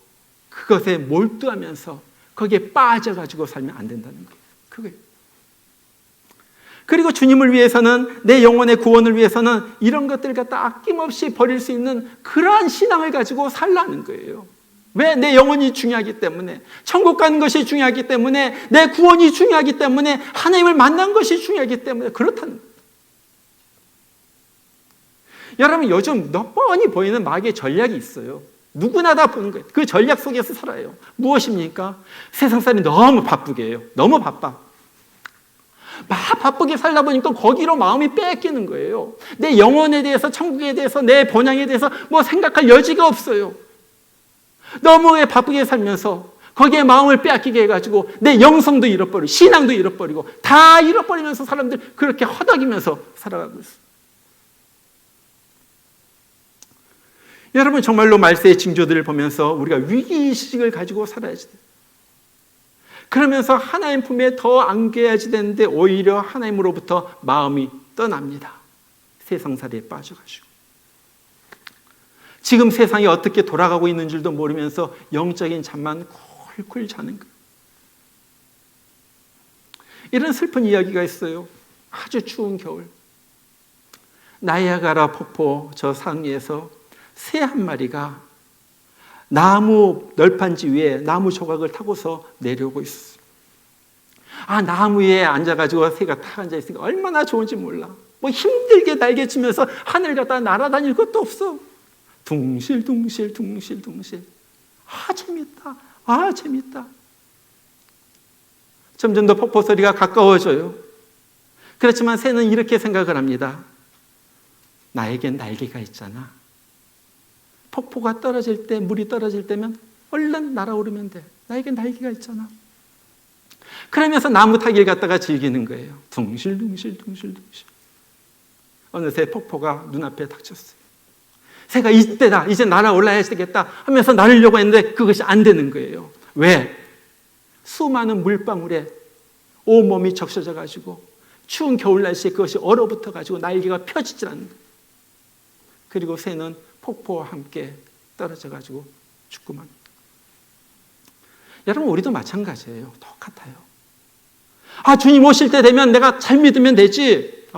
그것에 몰두하면서 거기에 빠져가지고 살면 안 된다는 거예요. 그거예요. 그리고 주님을 위해서는, 내 영혼의 구원을 위해서는 이런 것들을 갖다 아낌없이 버릴 수 있는 그러한 신앙을 가지고 살라는 거예요. 왜? 내 영혼이 중요하기 때문에, 천국 가는 것이 중요하기 때문에, 내 구원이 중요하기 때문에, 하나님을 만난 것이 중요하기 때문에 그렇다는 거예요. 여러분, 요즘 뻔히 보이는 마귀의 전략이 있어요. 누구나 다 보는 거예요. 그 전략 속에서 살아요. 무엇입니까? 세상 사람이 너무 바쁘게 해요. 너무 바빠. 막 바쁘게 살다 보니까 거기로 마음이 뺏기는 거예요. 내 영혼에 대해서, 천국에 대해서, 내 본향에 대해서 뭐 생각할 여지가 없어요. 너무 바쁘게 살면서 거기에 마음을 빼앗기게 해가지고 내 영성도 잃어버리고 신앙도 잃어버리고 다 잃어버리면서 사람들 그렇게 허덕이면서 살아가고 있어요. 여러분, 정말로 말세의 징조들을 보면서 우리가 위기의식을 가지고 살아야지 돼요. 그러면서 하나님 품에 더 안겨야지 되는데 오히려 하나님으로부터 마음이 떠납니다. 세상살이에 빠져가지고. 지금 세상이 어떻게 돌아가고 있는 줄도 모르면서 영적인 잠만 쿨쿨 자는 거예요. 이런 슬픈 이야기가 있어요. 아주 추운 겨울, 나이아가라 폭포 저 상위에서 새 한 마리가 나무 널판지 위에 나무 조각을 타고서 내려오고 있었어요. 나무 위에 앉아가지고 새가 탁 앉아있으니까 얼마나 좋은지 몰라. 뭐 힘들게 날개치면서 하늘 갖다 날아다닐 것도 없어. 둥실둥실 둥실둥실. 재밌다. 재밌다. 점점 더 폭포 소리가 가까워져요. 그렇지만 새는 이렇게 생각을 합니다. 나에겐 날개가 있잖아. 폭포가 떨어질 때, 물이 떨어질 때면 얼른 날아오르면 돼. 나에겐 날개가 있잖아. 그러면서 나무 타기를 갖다가 즐기는 거예요. 둥실둥실 둥실둥실. 어느새 폭포가 눈앞에 닥쳤어요. 새가 이때다, 이제 날아올라야 되겠다 하면서 날으려고 했는데 그것이 안 되는 거예요. 왜? 수많은 물방울에 온몸이 적셔져 가지고 추운 겨울 날씨에 그것이 얼어붙어 가지고 날개가 펴지질 않는 거예요. 그리고 새는 폭포와 함께 떨어져 가지고 죽고만 합니다. 여러분, 우리도 마찬가지예요. 똑같아요. 주님 오실 때 되면 내가 잘 믿으면 되지.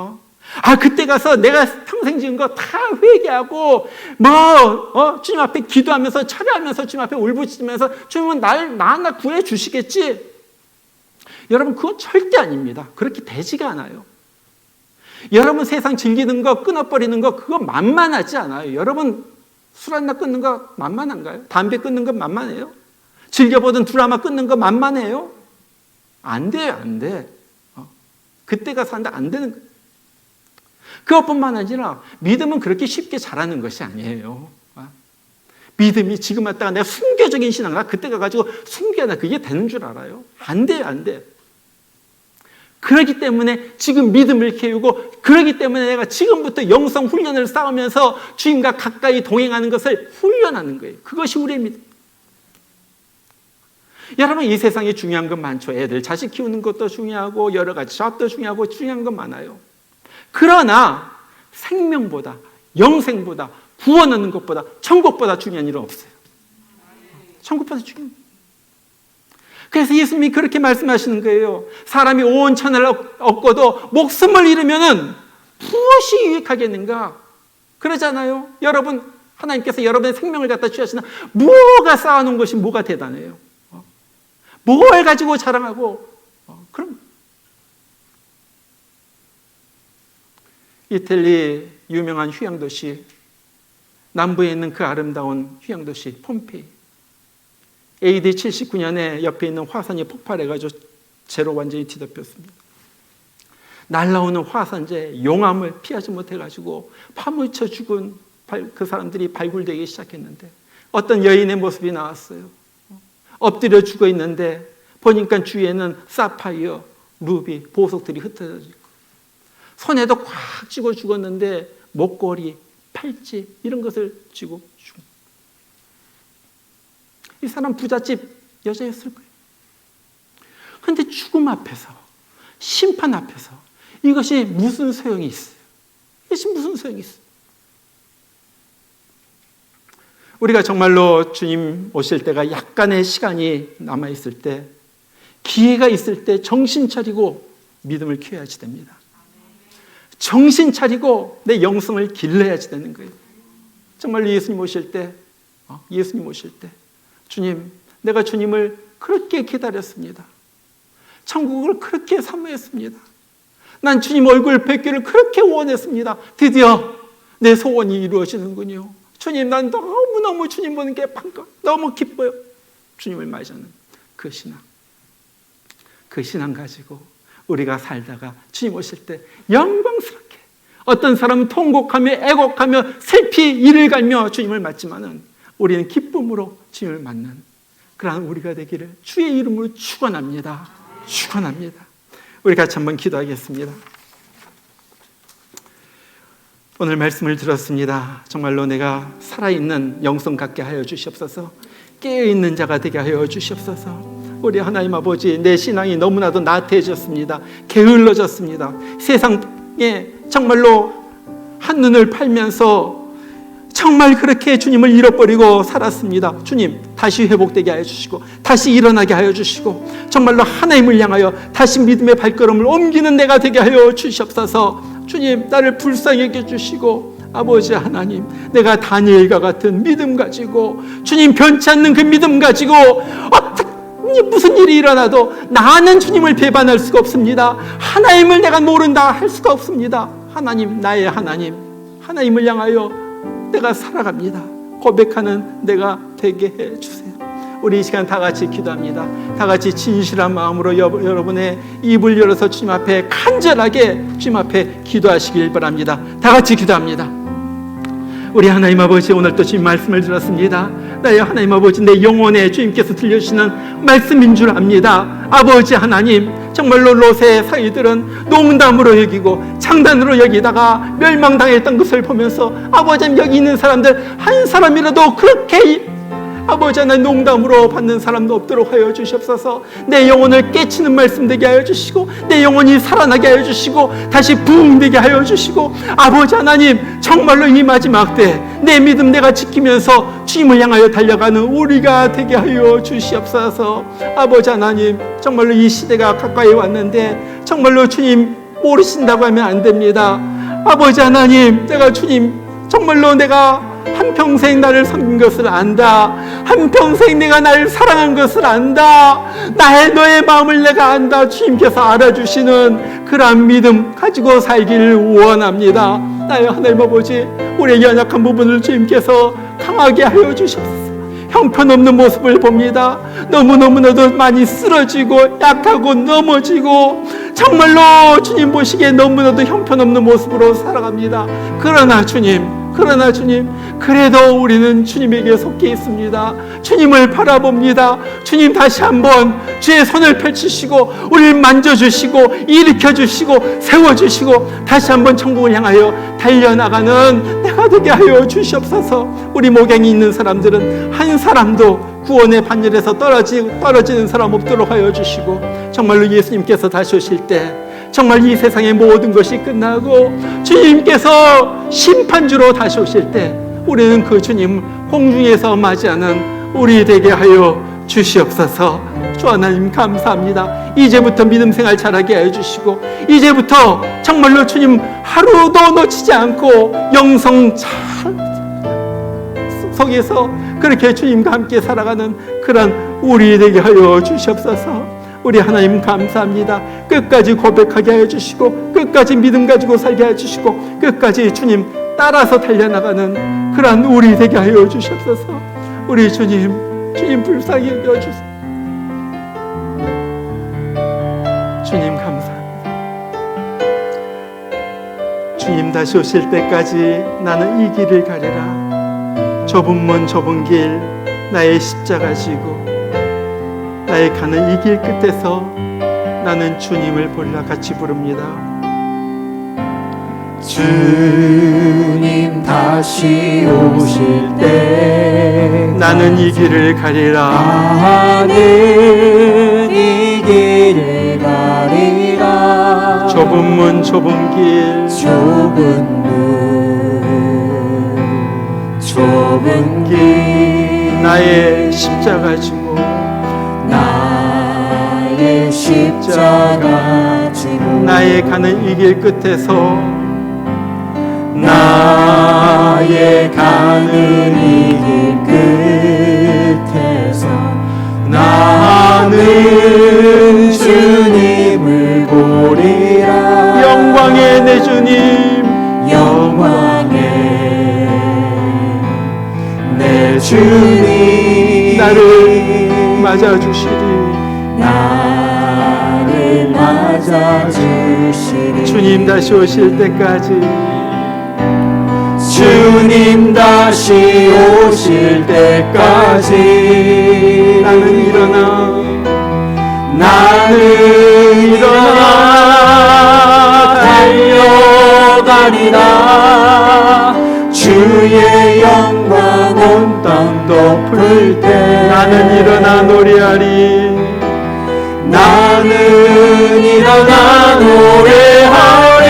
그때 가서 내가 평생 지은 거 다 회개하고 주님 앞에 기도하면서 철회하면서 주님 앞에 울부짖으면서 주님은 나 구해 주시겠지. 여러분, 그건 절대 아닙니다. 그렇게 되지가 않아요. 여러분, 세상 즐기는 거, 끊어버리는 거, 그거 만만하지 않아요. 여러분, 술 한잔 끊는 거 만만한가요? 담배 끊는 거 만만해요? 즐겨보던 드라마 끊는 거 만만해요? 안 돼요, 안 돼. 그때 가서 한다 안 되는 거예요. 그것뿐만 아니라 믿음은 그렇게 쉽게 자라는 것이 아니에요. 믿음이 지금 왔다가 내가 순교적인 신앙이나 그때 가가지고 순교하나 그게 되는 줄 알아요? 안 돼요, 안 돼요. 그렇기 때문에 지금 믿음을 키우고, 그렇기 때문에 내가 지금부터 영성 훈련을 쌓으면서 주님과 가까이 동행하는 것을 훈련하는 거예요. 그것이 우리의 믿음. 여러분, 이 세상에 중요한 건 많죠. 애들 자식 키우는 것도 중요하고 여러 가지 잡도 중요하고 중요한 건 많아요. 그러나 생명보다, 영생보다, 구원 얻는 것보다, 천국보다 중요한 일은 없어요. 천국보다 중요한. 그래서 예수님이 그렇게 말씀하시는 거예요. 사람이 온 천하를 얻고도 목숨을 잃으면은 무엇이 유익하겠는가? 그러잖아요. 여러분, 하나님께서 여러분의 생명을 갖다 취하시나 뭐가 쌓아놓은 것이 뭐가 대단해요? 뭘 가지고 자랑하고? 그럼 이탈리 유명한 휴양도시, 남부에 있는 그 아름다운 휴양도시 폼페이, AD 79년에 옆에 있는 화산이 폭발해가지고 재로 완전히 뒤덮였습니다. 날라오는 화산재 용암을 피하지 못해가지고 파묻혀 죽은 그 사람들이 발굴되기 시작했는데, 어떤 여인의 모습이 나왔어요. 엎드려 죽어 있는데 보니까 주위에는 사파이어, 루비, 보석들이 흩어져 있고, 손에도 꽉 쥐고 죽었는데 목걸이, 팔찌 이런 것을 쥐고 죽은. 이 사람 부잣집 여자였을 거예요. 그런데 죽음 앞에서, 심판 앞에서 이것이 무슨 소용이 있어요? 이것이 무슨 소용이 있어요? 우리가 정말로 주님 오실 때가 약간의 시간이 남아있을 때, 기회가 있을 때 정신 차리고 믿음을 키워야지 됩니다. 정신 차리고 내 영성을 길러야지 되는 거예요. 정말로 예수님 오실 때, 주님, 내가 주님을 그렇게 기다렸습니다. 천국을 그렇게 사모했습니다. 난 주님 얼굴 뵙기를 그렇게 원했습니다. 드디어 내 소원이 이루어지는군요. 주님, 난 너무너무 주님 보는 게 반가워, 너무 기뻐요. 주님을 맞이하는 그 신앙, 그 신앙 가지고 우리가 살다가 주님 오실 때 영광스럽게, 어떤 사람은 통곡하며 애곡하며 슬피 이를 갈며 주님을 맞지만은 우리는 기쁨으로 주님을 맞는 그러한 우리가 되기를 주의 이름으로 축원합니다. 축원합니다. 우리 같이 한번 기도하겠습니다. 오늘 말씀을 들었습니다. 정말로 내가 살아있는 영성 갖게 하여 주시옵소서. 깨어있는 자가 되게 하여 주시옵소서. 우리 하나님 아버지, 내 신앙이 너무나도 나태해졌습니다. 게을러졌습니다. 세상에 정말로 한눈을 팔면서 정말 그렇게 주님을 잃어버리고 살았습니다. 주님, 다시 회복되게 하여 주시고, 다시 일어나게 하여 주시고, 정말로 하나님을 향하여 다시 믿음의 발걸음을 옮기는 내가 되게 하여 주시옵소서. 주님, 나를 불쌍히 여겨주시고, 아버지 하나님, 내가 다니엘과 같은 믿음 가지고, 주님 변치 않는 그 믿음 가지고 무슨 일이 일어나도 나는 주님을 배반할 수가 없습니다. 하나님을 내가 모른다 할 수가 없습니다. 하나님, 나의 하나님, 하나님을 향하여 내가 살아갑니다. 고백하는 내가 되게 해주세요. 우리 이 시간 다 같이 기도합니다. 다 같이 진실한 마음으로 여러분의 입을 열어서 주님 앞에 간절하게 주님 앞에 기도하시길 바랍니다. 다 같이 기도합니다. 우리 하나님 아버지, 오늘 또 주님 말씀을 들었습니다. 나의 하나님 아버지, 내 영혼에 주님께서 들려주시는 말씀인 줄 압니다. 아버지 하나님, 정말로 롯의 사위들은 농담으로 여기고 장난으로 여기다가 멸망당했던 것을 보면서, 아버지 여기 있는 사람들 한 사람이라도 그렇게 아버지 하나님 농담으로 받는 사람도 없도록 하여 주시옵소서. 내 영혼을 깨치는 말씀 되게 하여 주시고, 내 영혼이 살아나게 하여 주시고, 다시 부흥되게 하여 주시고, 아버지 하나님, 정말로 이 마지막 때 내 믿음 내가 지키면서 주님을 향하여 달려가는 우리가 되게 하여 주시옵소서. 아버지 하나님, 정말로 이 시대가 가까이 왔는데 정말로 주님 모르신다고 하면 안 됩니다. 아버지 하나님, 내가 주님 정말로 내가 한평생 나를 섬긴 것을 안다. 한평생 내가 나를 사랑한 것을 안다. 너의 마음을 내가 안다. 주님께서 알아주시는 그러한 믿음 가지고 살기를 원합니다. 나의 하나님 아버지, 우리의 연약한 부분을 주님께서 강하게 하여 주시옵소서. 형편없는 모습을 봅니다. 너무너무나도 많이 쓰러지고 약하고 넘어지고 정말로 주님 보시기에 너무나도 형편없는 모습으로 살아갑니다. 그러나 주님, 그래도 우리는 주님에게 속해 있습니다. 주님을 바라봅니다. 주님 다시 한번 주의 손을 펼치시고 우리를 만져주시고 일으켜주시고 세워주시고 다시 한번 천국을 향하여 달려나가는 내가 되게 하여 주시옵소서. 우리 목양이 있는 사람들은 한 사람도 구원의 반열에서 떨어지는 사람 없도록 하여 주시고, 정말로 예수님께서 다시 오실 때 정말 이 세상의 모든 것이 끝나고 주님께서 심판주로 다시 오실 때 우리는 그 주님 공중에서 맞이하는 우리 되게 하여 주시옵소서. 주 하나님 감사합니다. 이제부터 믿음 생활 잘하게 해주시고 이제부터 정말로 주님 하루도 놓치지 않고 영성 잘 속에서 그렇게 주님과 함께 살아가는 그런 우리 되게 하여 주시옵소서. 우리 하나님 감사합니다. 끝까지 고백하게 해주시고 끝까지 믿음 가지고 살게 해주시고 끝까지 주님 따라서 달려나가는 그런 우리 되게 하여 주시옵소서. 우리 주님 불쌍히 여겨주세요. 주님 감사합니다. 주님 다시 오실 때까지 나는 이 길을 가리라. 좁은 문 좁은 길 나의 십자가 지고 나의 가는 이 길 끝에서 나는 주님을 보리라 같이 부릅니다. 주님 다시 오실 때 나는 이 길을 가리라. 나는 이 길을 가리라. 좁은 문 좁은 길 좁은 길 나의 십자가 지고 나의 십자가 지고 나의 가는 이 길 끝에서 나의 가는 이 길 끝에서 나는 주님을 보리라. 영광의 내 주님, 영광의 내 주님 나를 맞아주시리. 나를 맞아주시리. 주님 다시 오실 때까지 주님 다시 오실 때까지 나는 일어나 달려가리라. 주의 영광 온 땅 덮을 때 나는 일어나 노래하리. 나는 일어나 노래하리.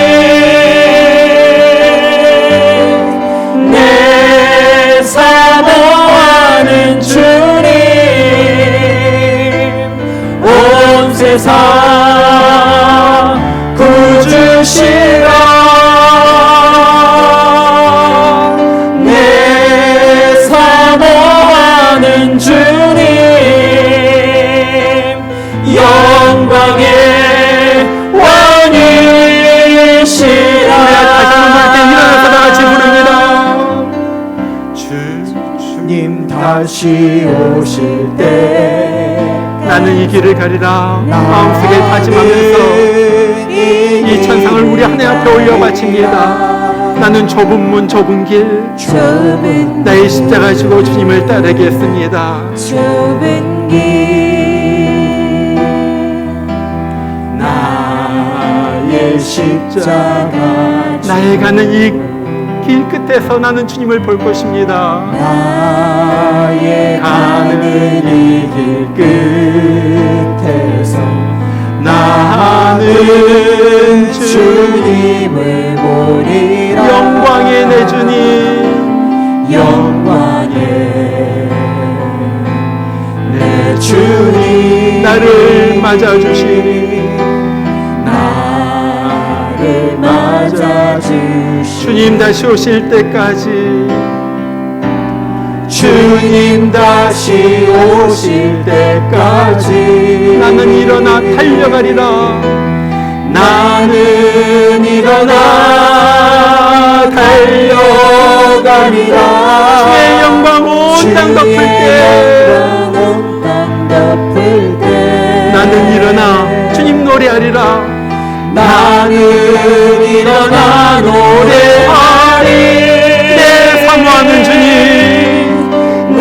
내 사모하는 주님 온 세상 구주시라. 내 사모하는 주님 영광의 왕이시라. 다시 한번 일어나서 다 같이 부릅니다. 주님 다시 오실 때 나는 이 길을 가리라. 마음속에 다짐하면서 이 천상을 우리 하나님 앞에 올려 바칩니다. 나는 좁은 문 좁은 길 나의 십자가 지고 주님을 따르겠습니다. 좁은 길 나의 십자가 나의 가는 이 길 끝에서 나는 주님을 볼 것입니다. 나의 가는 이 길 끝에서 나는 주님을 보리라. 영광의 내 주님, 영광의 내 주님 나를 맞아주시리. 나를 맞아주시리. 주님 다시 오실 때까지 주님 다시 오실 때까지 나는 일어나 달려가리라. 나는 일어나 달려가리라. 주의 영광 온 땅 덮을 때 나는 일어나 주님 노래하리라. 나는 일어나 노래하리. 내 사모하는 주님, 내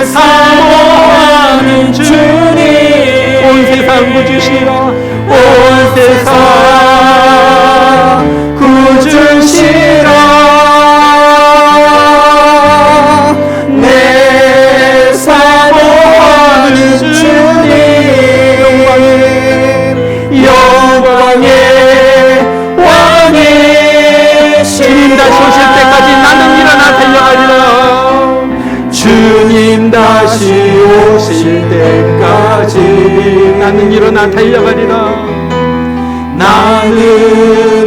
사모하는 주님, 온 세상 구주시라. 온 세상 구주시라. 내 사모하는 주님, 영광의 왕이시라. 주님 다시 오실 때까지 나는 일어나 달려가리라. 주님 다시 오실 때까지 나는 일어나 달려가리라. 나는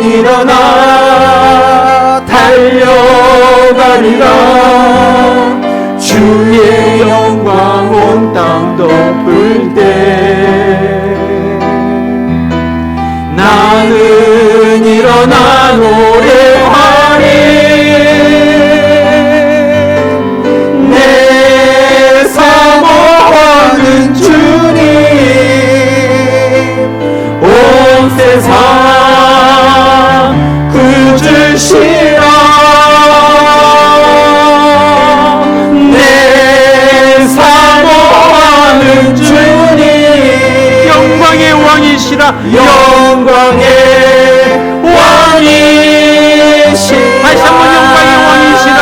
일어나 달려가리라. 주의 영광 온 땅 덮을 때 나는 일어나 노래하리. 내 사모하는 주님, 온 세상 구주시라. 내 사모하는 주님, 영광의 왕이시라. 영광의 왕이시라. 다시 한번 영광의 왕이시라.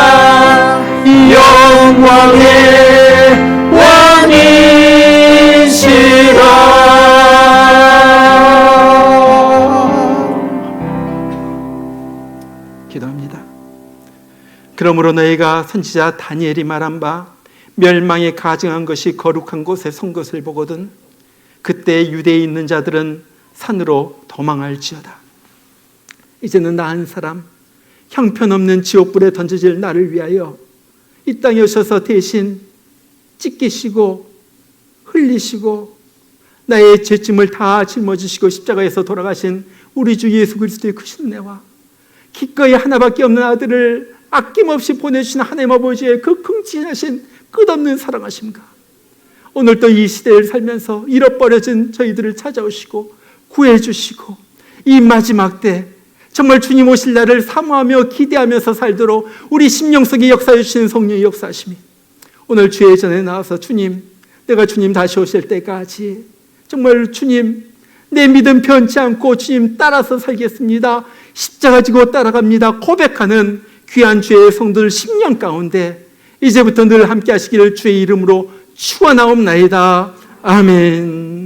영광의 왕이시라. 기도합니다. 그러므로 너희가 선지자 다니엘이 말한 바 멸망에 가증한 것이 거룩한 곳에 선 것을 보거든 그때 유대에 있는 자들은 산으로 도망할지어다. 이제는 나 한 사람 형편없는 지옥불에 던져질 나를 위하여 이 땅에 오셔서 대신 찢기시고 흘리시고 나의 죄짐을 다 짊어지시고 십자가에서 돌아가신 우리 주 예수 그리스도의 크신 은혜와 기꺼이 하나밖에 없는 아들을 아낌없이 보내주신 하나님 아버지의 그 긍진하신 끝없는 사랑하심과 오늘도 이 시대를 살면서 잃어버려진 저희들을 찾아오시고 구해주시고 이 마지막 때 정말 주님 오실 날을 사모하며 기대하면서 살도록 우리 심령 속에 역사해 주시는 성령의 역사하심이 오늘 주의 전에 나와서 주님, 내가 주님 다시 오실 때까지 정말 주님 내 믿음 변치 않고 주님 따라서 살겠습니다. 십자가 지고 따라갑니다. 고백하는 귀한 주의 성도들 10년 가운데 이제부터 늘 함께 하시기를 주의 이름으로 축원하옵나이다. 아멘.